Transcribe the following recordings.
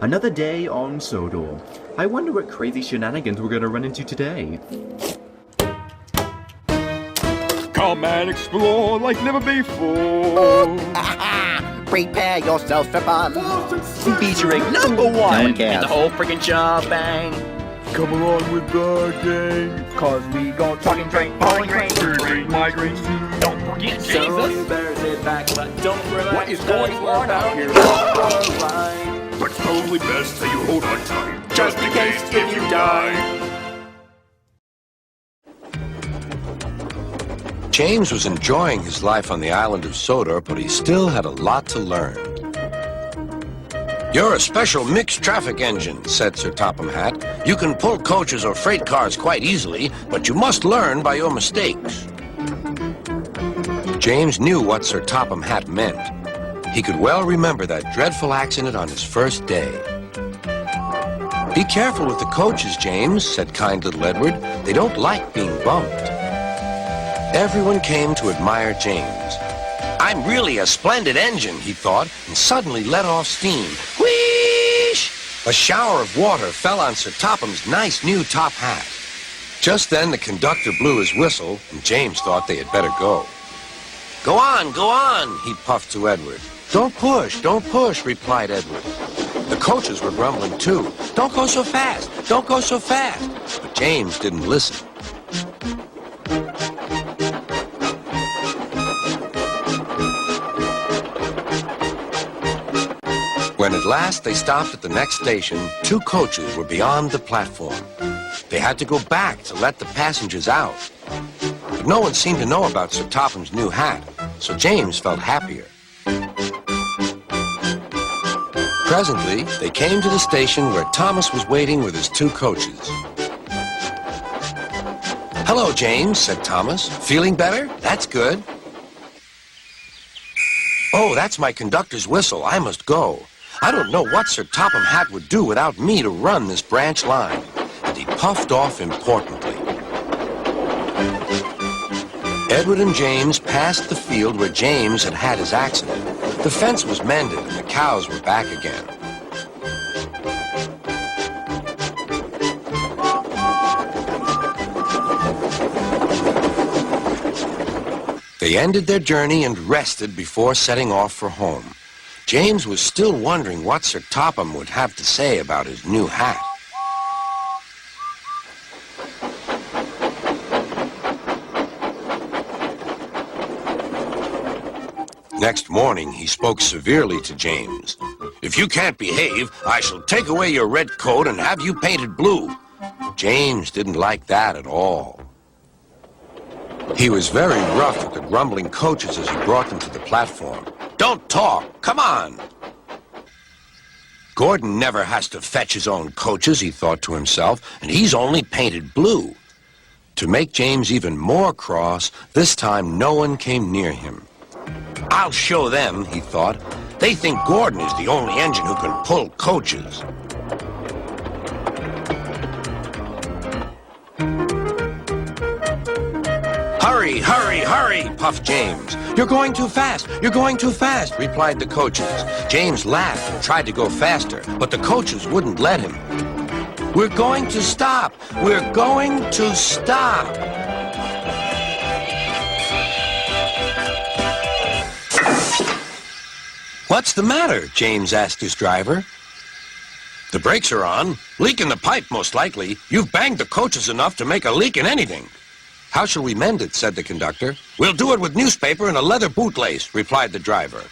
Another day on Sodor. I wonder what crazy shenanigans we're gonna run into today. Come and explore like never before. Prepare yourself for fun. Featuring #1 No one in cares. the whole freaking job, bang. Come along with the gang, cause we gon' trucking train, bowling train, train, migraine. Don't forget Jesus. So you better sit back, but don't relax. What is going on out here? But it's probably best that you hold on tight, just in case if you die. James was enjoying his life on the island of Sodor, but he still had a lot to learn. "You're a special mixed traffic engine," said Sir Topham Hatt. "You can pull coaches or freight cars quite easily, but you must learn by your mistakes." James knew what Sir Topham Hatt meant. He could well remember that dreadful accident on his first day. "Be careful with the coaches, James," said kind little Edward. "They don't like being bumped." Everyone came to admire James. "I'm really a splendid engine," he thought, and suddenly let off steam. Whoosh! A shower of water fell on Sir Topham's nice new top hat. Just then the conductor blew his whistle, and James thought they had better go. Go on, he puffed to Edward. Don't push, replied Edward. The coaches were grumbling too. Don't go so fast, don't go so fast. But James didn't listen. When at last they stopped at the next station, 2 coaches were beyond the platform. They had to go back to let the passengers out. But no one seemed to know about Sir Topham's new hat, so James felt happier. Presently, they came to the station where Thomas was waiting with his 2 coaches. "Hello, James," said Thomas. "Feeling better? That's good." "Oh, that's my conductor's whistle. I must go. I don't know what Sir Topham Hatt would do without me to run this branch line." And he puffed off importantly. Edward and James passed the field where James had had his accident. The fence was mended and the cows were back again. They ended their journey and rested before setting off for home. James was still wondering what Sir Topham would have to say about his new hat. Next morning, he spoke severely to James. "If you can't behave, I shall take away your red coat and have you painted blue." James didn't like that at all. He was very rough with the grumbling coaches as he brought them to the platform. "Don't talk! Come on!" Gordon never has to fetch his own coaches, he thought to himself, and he's only painted blue. To make James even more cross, this time no one came near him. "I'll show them," he thought. "They think Gordon is the only engine who can pull coaches." "Hurry, hurry, hurry," puffed James. You're going too fast, replied the coaches. James laughed and tried to go faster, but the coaches wouldn't let him. We're going to stop. What's the matter? James asked his driver. The brakes are on. Leak in the pipe, most likely. You've banged the coaches enough to make a leak in anything. How shall we mend it? Said the conductor. We'll do it with newspaper and a leather bootlace, replied the driver.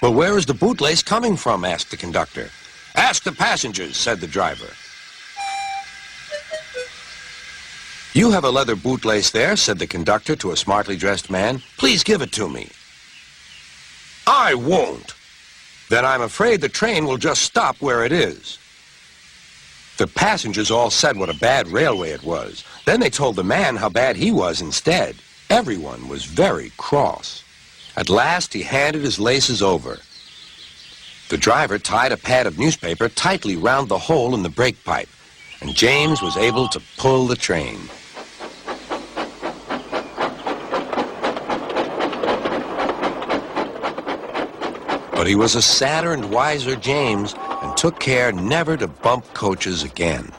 Well, where is the bootlace coming from? Asked the conductor. Ask the passengers, said the driver. You have a leather bootlace there, said the conductor to a smartly dressed man. Please give it to me. I won't. Then I'm afraid the train will just stop where it is. The passengers all said what a bad railway it was. Then they told the man how bad he was instead. Everyone was very cross. At last he handed his laces over. The driver tied a pad of newspaper tightly round the hole in the brake pipe, and James was able to pull the train. But he was a sadder and wiser James and took care never to bump coaches again.